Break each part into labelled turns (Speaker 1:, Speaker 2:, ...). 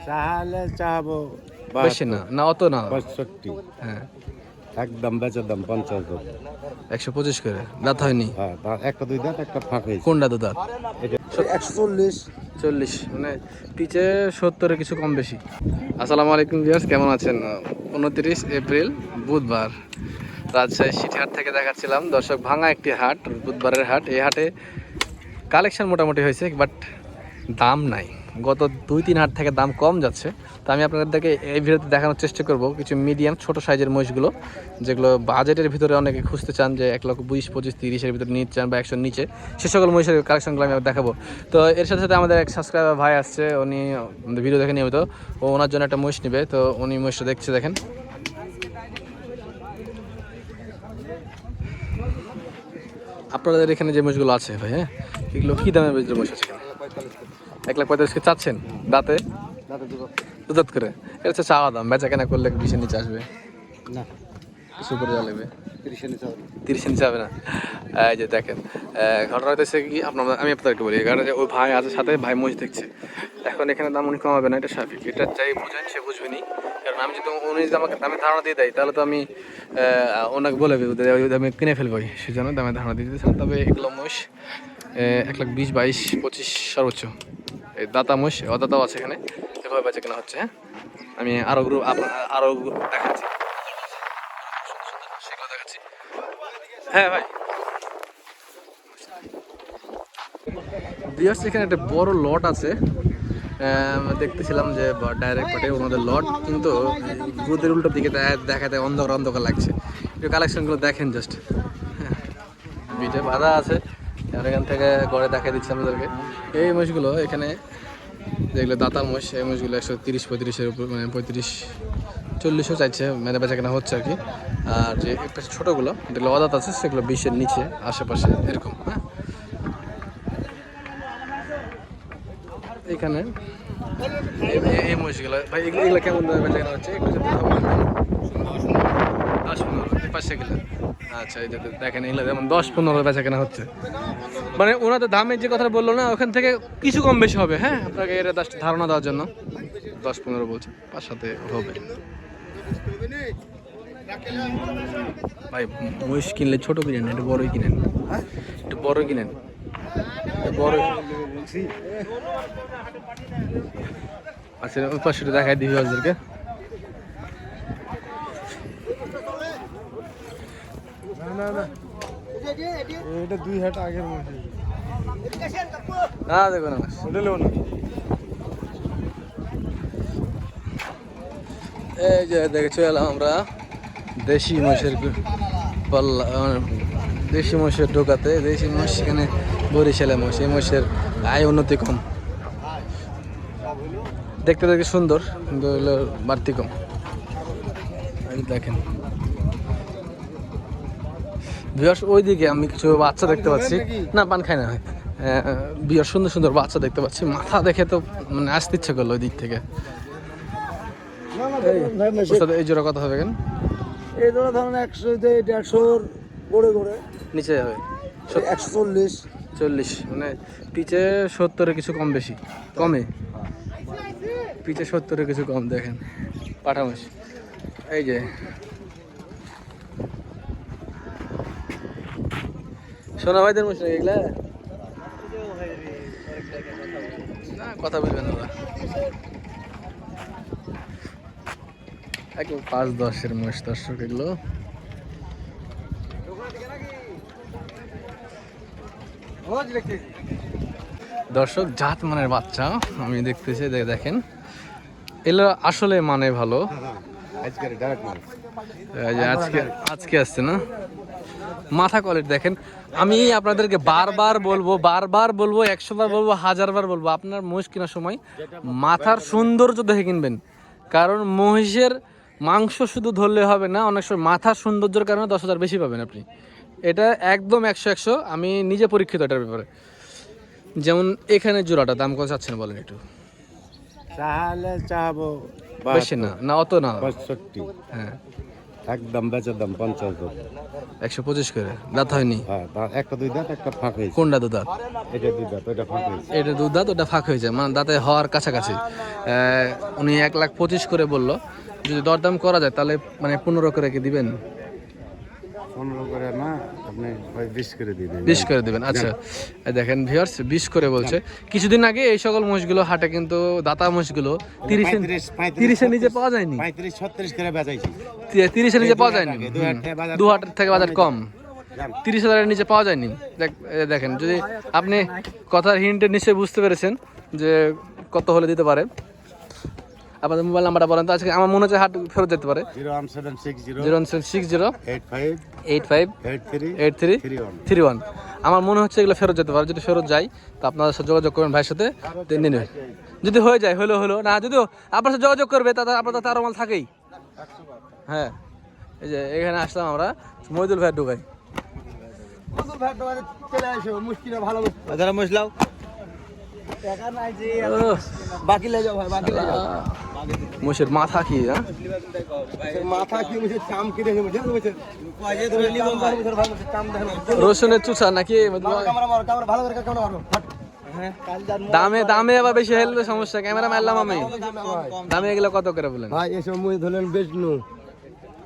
Speaker 1: চাহালে চাহাবো
Speaker 2: বেশি না, না অত না।
Speaker 1: 65।
Speaker 2: হ্যাঁ,
Speaker 1: একদম বেচার দাম 50 দাম।
Speaker 2: 125 করে। দাঁত হয়নি?
Speaker 1: হ্যাঁ, একটা দুই দাঁত, একটা ফাঁক হয়েছে।
Speaker 2: কোনটা তো দাঁত?
Speaker 1: এটা 140।
Speaker 2: 40 মানে পিচে 70-এ কিছু কম বেশি। আসসালামু আলাইকুম ভিউয়ার্স, কেমন আছেন? 29 এপ্রিল বুধবার রাজশাহী সিটিহাট থেকে দেখাচ্ছিলাম দর্শক। ভাঙা একটি হাট, বুধবারের হাট। এই হাটে কালেকশন মোটামুটি হয়েছে, বাট দাম নাই। গত 2-3 হাট থেকে দাম কম যাচ্ছে। তো আমি আপনাদেরকে এই ভিডিওতে দেখানোর চেষ্টা করব কিছু মিডিয়াম ছোট সাইজের মহিষগুলো, যেগুলো বাজেটের ভিতরে অনেকে খুঁজতে চান, যে 1,20,25,30-এর ভিতরে নিতে চান বা 100-র নিচে, সে সকল মহিষের কালেকশনগুলো আমি দেখাবো। তো এর সাথে সাথে আমাদের এক সাবস্ক্রাইবার ভাই আসছে, উনি ভিডিও দেখে নিয়মিত, ও ওনার জন্য একটা মহিষ নেবে। তো উনি মহিষটা দেখছে, দেখেন। আপনাদের এখানে যে মহিষগুলো আছে ভাই, হ্যাঁ, এগুলো কী দামের ভিতরে মহিষ আছে? 1,45,000 চাচ্ছেন? দাঁতে দুধাত করে? এটা হচ্ছে চাওয়া দাম, বেচা কেনা করলে 20-এর নিচে আসবে
Speaker 1: না,
Speaker 2: কিছু করে যাওয়া লাগবে।
Speaker 1: 30 নিচে হবে।
Speaker 2: 30-এর নিচে হবে না। এই যে দেখেন, ঘটনা হইতেছে কি, আমি আপনাদেরকে বলি, কারণ যে ওই ভাই আছে সাথে, ভাই মহিষ দেখছে। এখন এখানে দাম উনি কমাবে না, এটা স্বাভাবিক। এটা যাই বুঝেন সে বুঝবে নি, কারণ আমি যদি উনি যদি আমাকে দামে ধারণা দিয়ে দেয়, তাহলে তো আমি ওনাকে বলে আমি কিনে ফেলবোই, সেই জন্য দামে ধারণা দিয়ে দিতেছেন। তবে এগুলো মহিষ 1,20,000, 22, 25 সর্বোচ্চ। এই দাতা মহিষ, অদাতাও আছে এখানে, এভাবে বেচা কেনা হচ্ছে। হ্যাঁ, আমি আরও দেখাচ্ছি, সেগুলো দেখাচ্ছি। হ্যাঁ ভাই, বিয়ার্স এখানে একটা বড় লট আছে। দেখতেছিলাম যে ডাইরেক্ট পাটে ওনাদের লট, কিন্তু রোদের উল্টো দিকে দেখাতে অন্ধকার অন্ধকার লাগছে। একটু কালেকশনগুলো দেখেন জাস্ট। হ্যাঁ, বিটে বাঁধা আছে, এখান থেকে গড়ে দেখা দিচ্ছে আমাদেরকে। এই মহিষগুলো এখানে যেগুলো দাতার মহিষ, এই মহিষগুলো 130-35-এর উপর, মানে 35-40ও চাইছে, মানে বেচা কেনা হচ্ছে আর কি। আর যে একটা ছোটোগুলো যেগুলো অদাত আছে, সেগুলো 20-এর নিচে আশেপাশে এরকম। হ্যাঁ, এখানে এই মহিষগুলো ভাই, এগুলো কেমন দামে বেচা কেনা হচ্ছে? একটু যদি 10-15 পাশে গেলে। আচ্ছা, এই দেখেন, এগুলো যেমন 10-15 বেচা কেনা হচ্ছে। মানে ওনাদের দামের যে কথা বললো না, ওখান থেকে কিছু কম বেশি হবে। হ্যাঁ, আপনাকে এটা জাস্ট ধারণা দেওয়ার জন্য 10-15 বলছে, তার সাথে হবে। ভাই মহিষ কিনলে ছোট কিনেন, একটু বড়ই কিনেন। একটু বড় কিনেন, বড়। আচ্ছা, ওই পাশে দেখাই দিবি ওদেরকে।
Speaker 1: এটা 2 হাট আগের মধ্যে।
Speaker 2: না দেখো না,
Speaker 1: ওটালেও না।
Speaker 2: এই যে দেখে চলে এলাম আমরা দেশি মহিষের পাল্লা, দেশি মহিষের ঢোকাতে। দেশি মহিষ এখানে বরিশালে মহিষ, এই মহিষের আয় উন্নতি কম, দেখতে দেখতে সুন্দর, কিন্তু হলো বাড়তি কম। দেখেন বিয়ার, ওইদিকে আমি কিছু বাচ্চা দেখতে পাচ্ছি। না, পান খাই না। বিয়ার সুন্দর সুন্দর বাচ্চা দেখতে পাচ্ছি, মাথা দেখে তো মানে আসতে ইচ্ছে করলো ওই দিক থেকে। এই জোড়া কথা হবে কেন?
Speaker 1: এই ধরো ধরুন 100-150 গড়ে গড়ে
Speaker 2: নিচে হবে
Speaker 1: 140।
Speaker 2: মানে পিচে 70-এর কিছু কম বেশি, কমে পিচে 70-এর কিছু কম। দেখেন পাঠামোষ, এই যে সোনা ভাইদের মুশ নাকি এগুলা? না, কথা বলবেন ওরা। একদম 5-10-এর মহিষ দর্শক এগুলো। দর্শক জাত মানের বাচ্চা আমি দেখতেছি, দেখেন এগুলো আসলে মানে ভালো। আজকে আসছে না, মাথা কোয়ালিটি দেখেন। আমি আপনাদেরকে বারবার বলবো, 100 বার বলবো, 1000 বার বলবো, আপনার মহিষ কেনার সময় মাথার সৌন্দর্য দেখে কিনবেন। কারণ মহিষের মাংস শুধু ধরলে হবে না, অনেক সময় মাথার সৌন্দর্যের কারণে 10,000 বেশি পাবেন আপনি। এটা একদম 100 আমি নিজে পরীক্ষিত এটার ব্যাপারে। যেমন এখানে জোড়াটা দাম কত চাচ্ছেন বলেন একটু?
Speaker 1: চাহালে চাহাবো
Speaker 2: বেশি না, না অত না।
Speaker 1: 65।
Speaker 2: হ্যাঁ,
Speaker 3: একদম বেচার দাম 50 দাম।
Speaker 2: 125 করে। দাঁত হয়নি?
Speaker 3: হ্যাঁ, একটা দুই দাঁত, একটা ফাঁক হয়েছে।
Speaker 2: কোনটা দুধ দাঁত?
Speaker 3: এটা দুই দাঁত, ওটা ফাঁক হয়েছে।
Speaker 2: এটা দুধ দাঁত, ওটা ফাঁক হয়েছে, মানে দাঁতে হওয়ার কাছাকাছি। উনি 1,25,000 করে বললো। যদি দরদাম করা যায় তাহলে মানে 15 করে কি দিবেন?
Speaker 3: 15 করে না, আপনি 20 করে দিবেন।
Speaker 2: 20 করে দিবেন, আচ্ছা। দেখেন ভিউয়ার্স, 20 করে বলছে। কিছুদিন আগে এই সকল মোষগুলো হাটে কিন্তু দাতা মোষগুলো 30-এর নিচে পাওয়া যায়নি।
Speaker 3: 35-36 করে বেচাইছি।
Speaker 2: 30-এর নিচে পাওয়া যায়নি। দু হাটের থেকে বাজার কম। 30,000-এর নিচে পাওয়া যায়নি। দেখেন, যদি আপনি কথার হিন্টে নিশ্চয়ই বুঝতে পেরেছেন যে কত হলে দিতে পারে। আপনাদের মোবাইল নাম্বারটা বলেন তো। আজকে আমার মনে হচ্ছে হাট ফেরত যেতে পারে। 01760 858331। আমার মনে হচ্ছে এগুলো ফেরত যেতে পারে। যদি ফেরত যায় তো আপনার সাথে যোগাযোগ করবেন, ভাইয়ের সাথে নিয়ে নেবেন। যদি হয়ে যায় হলো না, যদিও আপনার সাথে যোগাযোগ করবে তাতে আপনার তো আরো মাল থাকেই। হ্যাঁ, এই যে এখানে আসলাম আমরা মহিদুল ভাইয়ের ঢুকাই। মোষের মাথা কি? রসুনের চুষা নাকি? দামে আবার বেশি হেলবে সমস্যা। ক্যামেরা মারলাম আমি। দামে এগুলো কত করে বলেন
Speaker 1: ভাই? এসব মুই ধরলেন বেচনু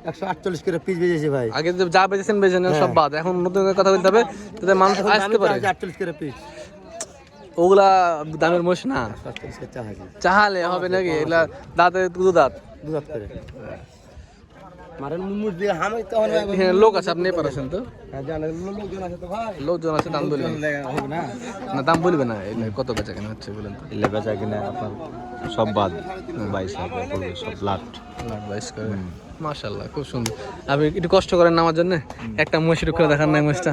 Speaker 1: 148 করে পিস বেচেছি ভাই।
Speaker 2: আগে যা বেচেছেন বেচেন, সব বাদ। এখন নতুন করে কথা বলতে হবে, তাতে মানুষ আসতে পারে।
Speaker 1: 48 করে পিস।
Speaker 2: ওগুলা দামের মোষ না, চাহালে হবে নাকি? এগুলা দাঁতে দু দাঁত
Speaker 1: করে মারেন মুমুর দিয়ে হামাই তো
Speaker 2: এখানে লোক আছে, আপনি পারেছেন তো?
Speaker 1: লোকজন আছে তো ভাই।
Speaker 2: লোকজন আছে, দাম বলবেন না? দাম বলবে না। কত বেচা কেনা হচ্ছে বলেন তো?
Speaker 3: এলে বেচা কিনা আপনার সব বাদ 22 টাকা পড়বে, সব লাট
Speaker 2: 22 করে। মাশাআল্লাহ, খুব সুন্দর। আপনি একটু কষ্ট করেন নামার জন্য। একটা মহিষ একটু খুলে দেখান না, মহিষটা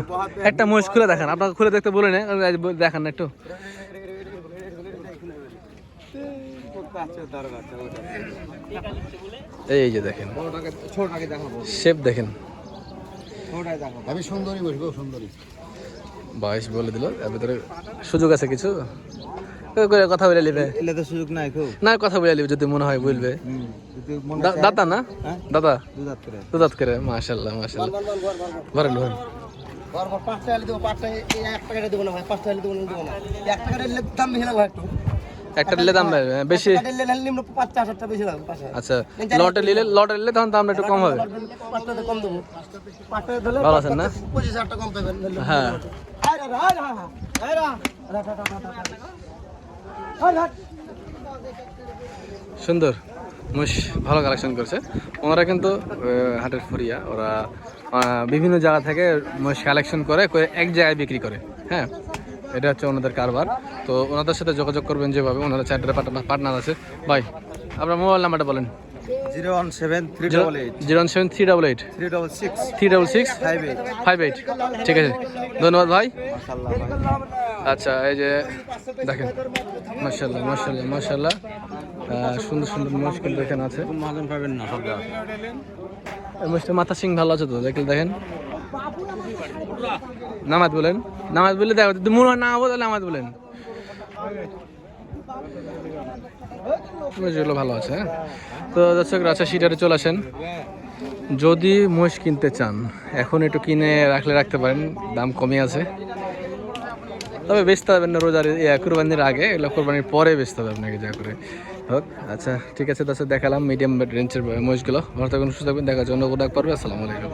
Speaker 2: একটা মহিষ খুলে দেখান। আপনাকে খুলে দেখতে বলে না, দেখান না একটু। এই যে দেখেন, শেপ দেখেন,
Speaker 1: আমি সুন্দরী বসবো, সুন্দরী
Speaker 2: 22 বলে দিল। এর ভিতরে সুযোগ আছে কিছু? কথা বলে নিবে
Speaker 1: তো সুযোগ নাই খুব
Speaker 2: না, কথা বলে নিবে যদি মনে হয় বলবে। দাদা না, দাদা দুদাত করে। মাশাআল্লাহ মাশাআল্লাহ, বলেন বলেন।
Speaker 1: বরবর 5 টাকা দেব, 5 টাকা 1 টাকা দেব না ভাই, 5 টাকা দেব না। 1 টাকা দিলে দাম বেশি লাগবে একটু।
Speaker 2: একটা দিলে দাম বেশি,
Speaker 1: 1 টাকা দিলে নিম্ন 50 টাকা বেশি লাগবে।
Speaker 2: আচ্ছা, লটে নিলে তখন দামটা একটু কম হবে।
Speaker 1: 5 টাকা কম দেব। 5 টাকা দিলে
Speaker 2: ভালো আছেন না?
Speaker 1: 25 টাকা কম পাবেন।
Speaker 2: হ্যাঁ, সুন্দর মোষ, ভালো কালেকশন করছে ওনারা কিন্তু। হাটের ফরিয়া, ওরা বিভিন্ন জায়গা থেকে মোষ কালেকশন করে এক জায়গায় বিক্রি করে। হ্যাঁ, এটা হচ্ছে ওনাদের কারবার। তো ওনাদের সাথে যোগাযোগ করবেন যেভাবে, ওনারা চারটে পার্টনার আছে। ভাই, আপনার মোবাইল নাম্বারটা বলেন।
Speaker 3: 01738
Speaker 2: 366 ঠিক আছে, ধন্যবাদ ভাই। আচ্ছা, এই যে দেখেন, মাশাআল্লাহ মাশাআল্লাহ মাশাআল্লাহ, সুন্দর সুন্দর মোষ কিন্তু এখানে আছে।
Speaker 3: পাবেন না সব জায়গা।
Speaker 2: এই মোষটা মাথা সিং ভালো আছে তো, দেখেন। নামাজ বলেন, নামাজ বললে দেখো, যদি মনে হয় না হবো তাহলে নামাজ বলেন। মোষগুলো ভালো আছে। হ্যাঁ, তো দর্শক, রাজশাহী সিটারে চলে আসেন। যদি মোষ কিনতে চান এখন একটু কিনে রাখতে পারেন, দাম কমে আছে। তবে বেচতে পারবেন না রোজার কুরবানির আগে, এগুলো কুরবানির পরে বেচতে হবে আপনাকে যা করে হোক। আচ্ছা ঠিক আছে, দর্শক দেখালাম মিডিয়াম রেঞ্জের মোষগুলো। ভালো থাকুন, সুস্থ থাকবেন, দেখার জন্য ডাক পারবে। আসসালামু আলাইকুম।